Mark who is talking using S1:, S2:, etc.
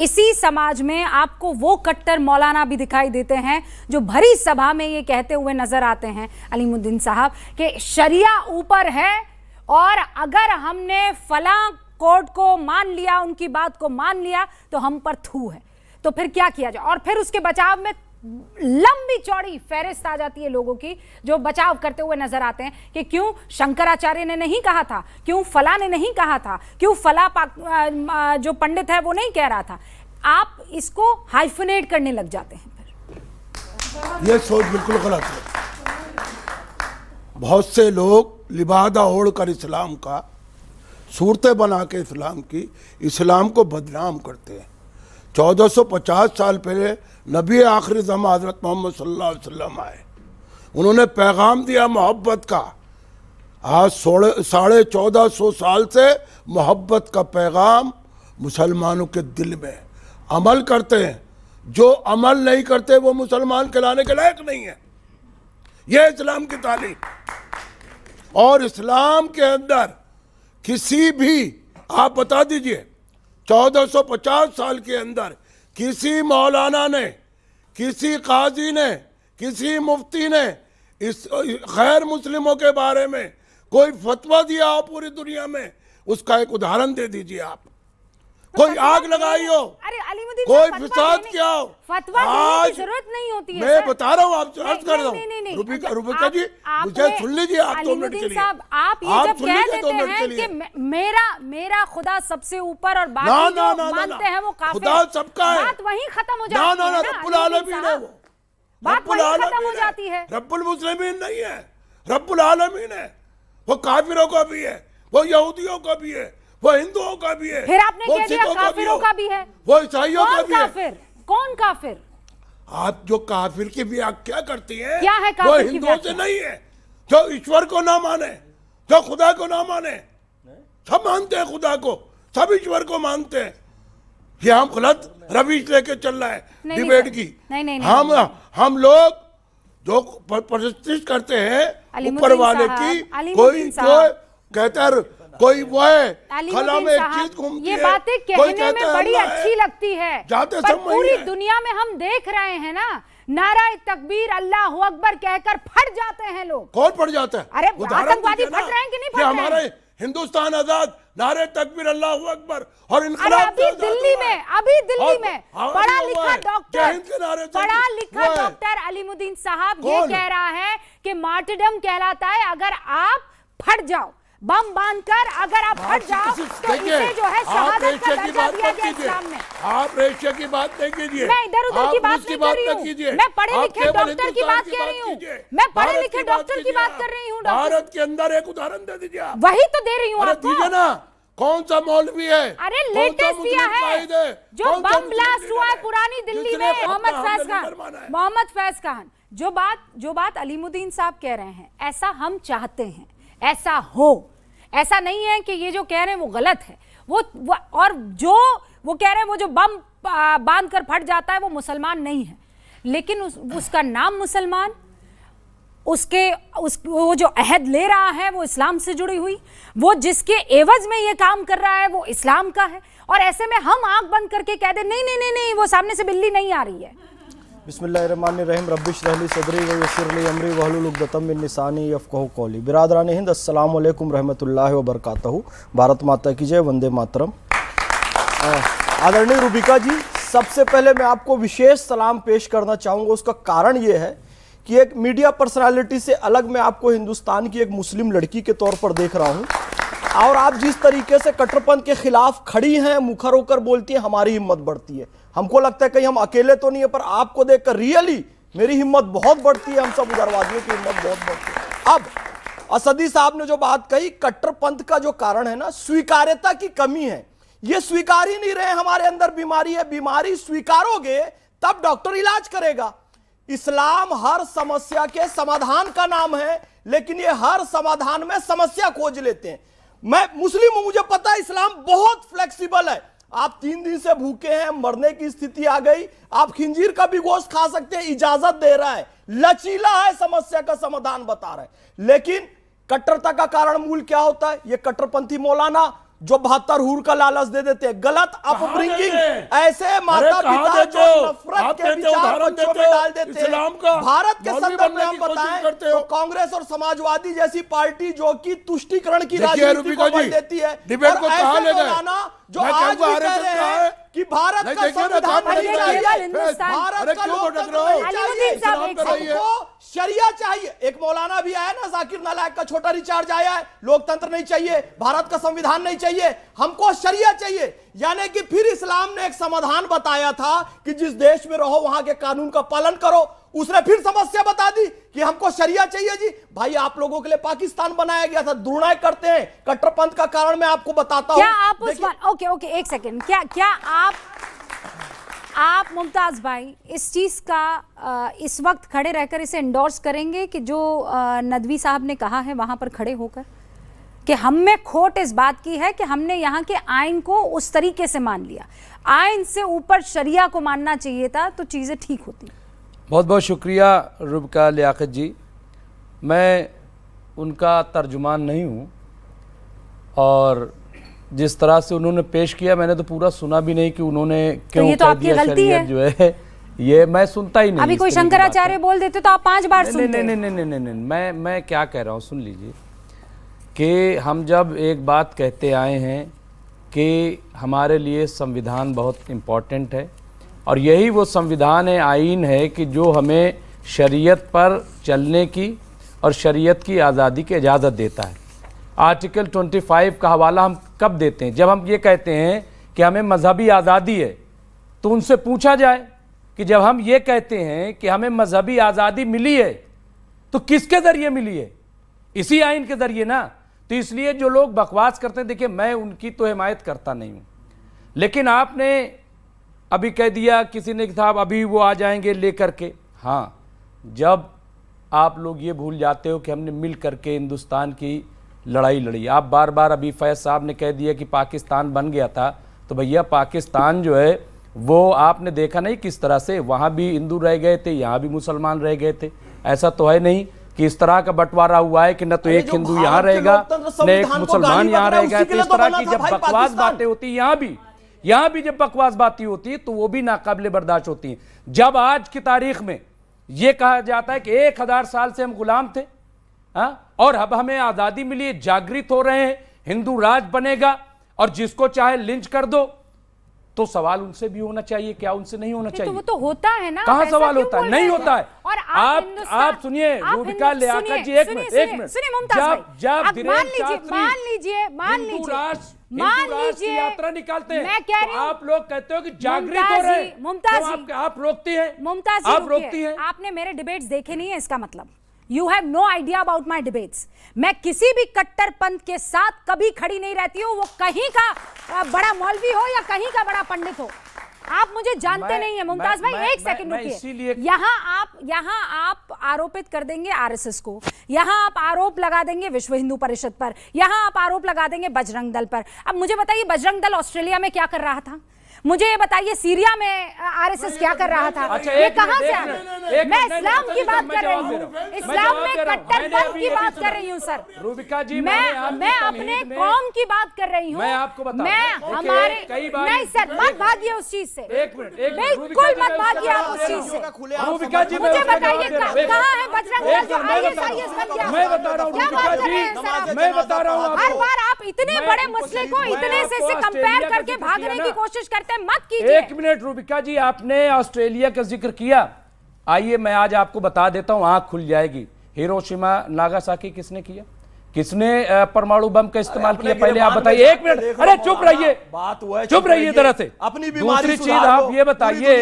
S1: इसी समाज में आपको वो कट्टर मौलाना भी दिखाई देते हैं जो भरी सभा में ये कहते हुए नजर आते हैं, अलीमुद्दीन साहब, कि शरिया ऊपर है और अगर हमने फलां कोर्ट को मान लिया, उनकी बात को मान लिया तो हम पर थू है, तो फिर क्या किया जाए। और फिर उसके बचाव में लंबी चौड़ी फहरिस्त आ जाती है लोगों की जो बचाव करते हुए नजर आते हैं कि क्यों शंकराचार्य ने नहीं कहा था, क्यों फला ने नहीं कहा था, क्यों फला जो पंडित है वो नहीं कह रहा था। आप इसको हाइफनेट करने लग जाते हैं। फिर
S2: ये सोच बिल्कुल गलत है। बहुत से लोग लिबादा ओढ़ कर इस्लाम का, सूरतें बना के इस्लाम को बदनाम करते हैं। 1450 साल पहले नबी आखिरी ज़मां हज़रत मोहम्मद सल्लल्लाहु अलैहि वसल्लम आए, उन्होंने पैगाम दिया मोहब्बत का। आज 1450 साल से मोहब्बत का पैगाम मुसलमानों के दिल में अमल करते हैं। जो अमल नहीं करते वो मुसलमान कहलाने के लायक नहीं है। यह इस्लाम की तालीम। और इस्लाम के अंदर किसी भी, आप बता दीजिए, 1450 साल के अंदर किसी मौलाना ने, किसी काजी ने, किसी मुफ्ती ने इस गैर मुस्लिमों के बारे में कोई फतवा दिया हो पूरी दुनिया में, उसका एक उदाहरण दे दीजिए आप। कोई आग लगाई हो, कोई फिसाद किया हो,
S1: फतवा देने की जरूरत नहीं होती है।
S2: मैं बता रहा हूँ, आपसे अर्ज कर रहा हूँ। रुबिका जी, मुझे सुन लीजिए आप 2 मिनट के लिए।
S1: आप ये जब कह देते हैं कि मेरा खुदा सबसे ऊपर और बाकी जो मानते हैं वो काफिर,
S2: खुदा सबका है,
S1: बात वहीं खत्म हो जाती है ना।
S2: रब्बुल आलमीन है वो,
S1: बात वहीं खत्म हो जाती है।
S2: रब्बुल मुस्लिमीन नहीं है, रब्बुल आलमीन है। वो काफिरों का भी है, वो यहूदियों का भी है, वो हिंदुओं का भी है,
S1: फिर आपने कह दिया काफिरों का भी है,
S2: वो ईसाइयों का भी है।
S1: कौन काफिर?
S2: आप जो काफिर की व्याख्या करती हैं,
S1: क्या है काफिर?
S2: वो हिंदुओं से नहीं है। जो ईश्वर को ना माने, जो खुदा को ना माने, सब मानते हैं खुदा को, सब ईश्वर को मानते हैं। ये हम गलत रविश लेके चल रहा है डिबेट की। हम लोग जो प्रतिष्ठित करते हैं ऊपर वाले की, कोई जो कहता है कोई वो है खला में एक चीज घूमती है,
S1: ये बातें कहने में बड़ी अच्छी लगती है, पर पूरी दुनिया में हम देख रहे हैं ना, नारा तकबीर अल्लाहू अकबर कहकर फट जाते हैं लोग।
S2: कौन फट जाता है?
S1: अरे आतंकवादी फट रहे हैं कि नहीं फट रहे हैं?
S2: हमारे हिंदुस्तान आजाद, नारे तकबीर अल्लाहू अकबर और इनकलाब।
S1: अभी दिल्ली में पढ़ा लिखा डॉक्टर अलीमुद्दीन साहब ये कह रहा है कि मार्टरडम कहलाता है अगर आप फट जाओ, बम बांधकर अगर आप फट जाओ तो इसे जो है शहादत का दर्जा दिया गया इस्लाम में।
S2: आप रेशिया की बात नहीं कीजिए,
S1: मैं इधर उधर की बात नहीं कर रही हूँ, मैं पढ़े लिखे डॉक्टर की बात कह रही हूँ, मैं पढ़े लिखे डॉक्टर की बात कर रही हूँ।
S2: भारत के अंदर एक उदाहरण दे दीजिए आप।
S1: वही तो दे रही हूँ आपको।
S2: दीजिए ना, कौन सा मौलवी है?
S1: अरे लेटेस्ट दिया है जो बम ब्लास्ट हुआ है पुरानी दिल्ली में, मोहम्मद फैज खान। जो बात अलीमुद्दीन साहब कह रहे हैं, ऐसा हम चाहते हैं ऐसा हो, ऐसा नहीं है कि ये जो कह रहे हैं वो गलत है। वो और जो वो कह रहे हैं वो जो बम बांध कर फट जाता है वो मुसलमान नहीं है, लेकिन उसका नाम मुसलमान, वो जो अहद ले रहा है वो इस्लाम से जुड़ी हुई, वो जिसके एवज में ये काम कर रहा है वो इस्लाम का है। और ऐसे में हम आंख बंद करके कह दे नहीं नहीं नहीं नहीं वो सामने से बिल्ली नहीं आ रही है।
S3: बिस्मिल्लाहिर्रहमानिर्रहीम रब्बिश रहली सदरी व यस्सिर ली अमरी वहलुल उक़दतम मिन लिसानी यफ़क़हू क़ौली। बिरादरान हिंद, अस्सलामु अलैकुम रहमतुल्लाहि व बरकातहू। भारत माता की जय, वंदे मातरम। आदरणीय रुबिका जी, सबसे पहले मैं आपको विशेष सलाम पेश करना चाहूँगा। उसका कारण ये है कि एक मीडिया पर्सनालिटी से अलग मैं आपको हिंदुस्तान की एक मुस्लिम लड़की के तौर पर देख रहा हूँ, और आप जिस तरीके से कट्टरपंथ के खिलाफ खड़ी हैं, मुखर होकर बोलती हैं, हमारी हिम्मत बढ़ती है। हमको लगता है कहीं हम अकेले तो नहीं है, पर आपको देखकर रियली मेरी हिम्मत बहुत बढ़ती है, हम सब उग्रवादियों की हिम्मत बहुत बढ़ती है। अब असदी साहब ने जो बात कही, कट्टरपंथ का जो कारण है ना, स्वीकार्यता की कमी है। ये स्वीकार ही नहीं रहे हमारे अंदर बीमारी है। बीमारी स्वीकारोगे तब डॉक्टर इलाज करेगा। इस्लाम हर समस्या के समाधान का नाम है, लेकिन ये हर समाधान में समस्या खोज लेते हैं। मैं मुस्लिम हूं, मुझे पता है इस्लाम बहुत फ्लेक्सिबल है। आप 3 दिन से भूखे हैं, मरने की स्थिति आ गई, आप खिंजीर का भी गोश्त खा सकते हैं, इजाजत दे रहा है, लचीला है, समस्या का समाधान बता रहा है। लेकिन कट्टरता का कारण मूल क्या होता है? ये कट्टरपंथी मौलाना जो 72 हूर का लालच दे देते हैं, गलत अपब्रिंगिंग,
S2: देते?
S3: ऐसे माता
S2: कहाँ
S3: पिता
S2: देते
S3: जो
S2: हो?
S3: नफरत
S2: आप
S3: के
S2: देते हो,
S3: विचार
S2: उदाहरण
S3: बच्चों
S2: देते
S3: में
S2: हो,
S3: डाल देते
S2: इस्लाम
S3: हैं।
S2: का
S3: भारत के
S2: मौलवी
S3: संदर्भ में
S2: बनने
S3: हम
S2: की कोशिश
S3: बताएं
S2: करते हो।
S3: तो कांग्रेस और समाजवादी जैसी पार्टी जो कि तुष्टीकरण की
S2: देखिए
S3: राजनीति
S2: रूबिका
S3: को बल
S2: जी,
S3: देती है,
S2: डिबेट
S3: और
S2: को
S3: ऐसे
S2: कहाँ ले गए?
S3: मौलाना जो
S2: मैं
S3: आज
S2: कहूँगा
S3: भी कह
S2: RSS
S3: रहे
S2: का
S3: हैं
S2: है
S3: कि भारत
S2: नहीं,
S3: का
S2: देखिए ना,
S3: संविधान
S2: कहाँ
S3: नहीं
S2: भटक
S3: चाहिए,
S2: रहे हैं?
S1: हिंदुस्तान।
S3: भारत
S2: अरे
S3: का
S2: क्यों भटक
S3: लोकतंत्र
S2: रहे हो?
S3: नहीं
S1: अलीमुद्दीन
S3: चाहिए,
S1: साहब, एक
S2: सेकंड।
S3: हमको शरिया चाहिए। एक मौलाना भी आया ना, जाकिर नालायक का छोटा रिचार्ज आया है, लोकतंत्र नहीं चाहिए, भारत का संविधान नहीं चाहिए, हमको शरिया चाहिए। यानी कि फिर इस्लाम ने एक समाधान बताया था कि जिस देश में रहो वहां के कानून का पालन करो, उसने फिर समस्या बता दी कि हमको शरिया चाहिए। जी भाई, आप लोगों के लिए पाकिस्तान बनाया गया था, दुर्नय करते हैं कट्टरपंथ का कारण मैं आपको बताता हूं।
S1: क्या आप उस ओके ओके एक सेकंड, क्या आप मुमताज भाई इस चीज का इस वक्त खड़े रहकर इसे इंडोर्स करेंगे कि जो नदवी साहब ने कहा है वहां पर खड़े होकर कि हम में खोट इस बात की है कि हमने यहाँ के आइन को उस तरीके से मान लिया, आइन से ऊपर शरिया को मानना चाहिए था तो चीजें ठीक होती।
S4: बहुत बहुत शुक्रिया रुबिका लियाकत जी, मैं उनका तर्जुमान नहीं हूँ और जिस तरह से उन्होंने पेश किया मैंने तो पूरा सुना भी नहीं कि उन्होंने क्यों
S1: ये तो
S4: कह
S1: आपकी
S4: दिया
S1: गलती
S4: शरीयत
S1: है।
S4: जो है ये मैं सुनता ही नहीं।
S1: अभी
S4: इस
S1: कोई
S4: तरह की
S1: शंकराचार्य
S4: बातें।
S1: बोल देते तो आप 5 बार
S4: नहीं
S1: सुनते।
S4: नहीं नहीं नहीं नहीं नहीं मैं क्या कह रहा हूँ सुन लीजिए कि हम जब एक बात कहते आए हैं कि हमारे लिए संविधान बहुत इम्पोर्टेंट है और यही वो संविधान है, आइन है कि जो हमें शरीयत पर चलने की और शरीयत की आज़ादी की इजाज़त देता है। आर्टिकल 25 का हवाला हम कब देते हैं? जब हम ये कहते हैं कि हमें मजहबी आज़ादी है, तो उनसे पूछा जाए कि जब हम ये कहते हैं कि हमें मजहबी आज़ादी मिली है तो किसके ज़रिए मिली है? इसी आइन के ज़रिए ना। तो इसलिए जो लोग बकवास करते हैं, देखिए मैं उनकी तो हिमायत करता नहीं हूँ, लेकिन आपने अभी कह दिया किसी ने कि साहब अभी वो आ जाएंगे लेकर के। हाँ, जब आप लोग ये भूल जाते हो कि हमने मिल करके हिंदुस्तान की लड़ाई लड़ी। आप बार बार अभी फैज साहब ने कह दिया कि पाकिस्तान बन गया था, तो भैया पाकिस्तान जो है वो आपने देखा नहीं किस तरह से, वहाँ भी हिंदू रह गए थे, यहाँ भी मुसलमान रह गए थे। ऐसा तो है नहीं कि इस तरह का बंटवारा हुआ है कि न तो एक हिंदू यहाँ रहेगा न एक मुसलमान यहाँ रहेगा। तो इस तरह की जब बकवास बातें होती है, यहाँ भी जब बकवास बातें होती है तो वो भी नाकाबिले बर्दाश्त होती हैं। जब आज की तारीख में ये कहा जाता है कि 1000 साल से हम गुलाम थे, हाँ, और अब हमें आज़ादी मिली, जागृत हो रहे हैं, हिंदू राज बनेगा और जिसको चाहे लिंच कर दो, तो सवाल उनसे भी होना चाहिए, क्या उनसे नहीं होना चाहिए?
S1: तो वो तो होता है ना,
S4: कहाँ
S1: ऐसा
S4: सवाल
S1: क्यों
S4: होता है?
S1: बोल
S4: नहीं
S1: रहे
S4: होता है।
S1: और
S4: आप सुनिए रुबिका लियाकत जी, एक मिनट
S1: सुनिए मुमताज भाई,
S4: जब
S1: आप
S4: धीरेन्द्र
S1: मान लीजिए
S4: यात्रा निकालते हैं,
S1: मैं कह रही
S4: तो
S1: हूं,
S4: आप लोग कहते हो कि जागृत हो रहे हैं,
S1: मुमताज
S4: तो आप रोकती हैं,
S1: मुमताज
S4: आप रोकती हैं।
S1: आपने मेरे डिबेट्स देखे नहीं है, इसका मतलब you have no idea about my debates. मैं किसी भी कट्टरपंथ के साथ कभी खड़ी नहीं रहती हूँ, वो कहीं का बड़ा मौलवी हो या कहीं का बड़ा पंडित हो। आप मुझे जानते नहीं है मुमताज भाई, एक सेकंड रुकिए। यहाँ आप आरोपित कर देंगे आरएसएस को, यहाँ आप आरोप लगा देंगे विश्व हिंदू परिषद पर, यहाँ आप आरोप लगा देंगे बजरंग दल पर। अब मुझे बताइए बजरंग दल ऑस्ट्रेलिया में क्या कर रहा था? मुझे ये बताइए सीरिया में आरएसएस क्या कर रहा था?
S4: अच्छा,
S1: ये कहां से आ गया? मैं इस्लाम की बात कर रही हूँ, इस्लाम में कट्टरपंथ की बात कर रही हूँ सर।
S4: रुबिका जी,
S1: मैं अपने कौम की बात कर रही हूँ।
S4: मैं आपको बता,
S1: मैं हमारे नहीं सर, मत भागिए उस चीज से, बिल्कुल मत भागिए आप उस चीज से।
S4: रुबिका जी,
S1: मुझे बताइए कहाँ है बजरंग दल जो ISIS बन गया?
S4: मैं बता रहा हूँ
S1: क्या बात कर रहे हैं सर आप?
S4: मैं बता रहा हूँ
S1: हर बार आप इतने बड़े मसले को इतने से कंपेयर करके भागने की कोशिश करते हैं, मत कीजिए।
S4: एक मिनट रुबिका जी, आपने ऑस्ट्रेलिया का जिक्र किया, आइए मैं आज आपको बता देता हूं, आंख खुल जाएगी। हिरोशिमा नागासाकी किसने किया? किसने परमाणु बम का इस्तेमाल किया? पहले आप बताइए। एक मिनट, अरे चुप रहिए,
S3: बात हुआ है,
S4: चुप रहिए तरह से।
S3: अपनी बीमारी
S4: दूसरी चीज आप ये बताइए,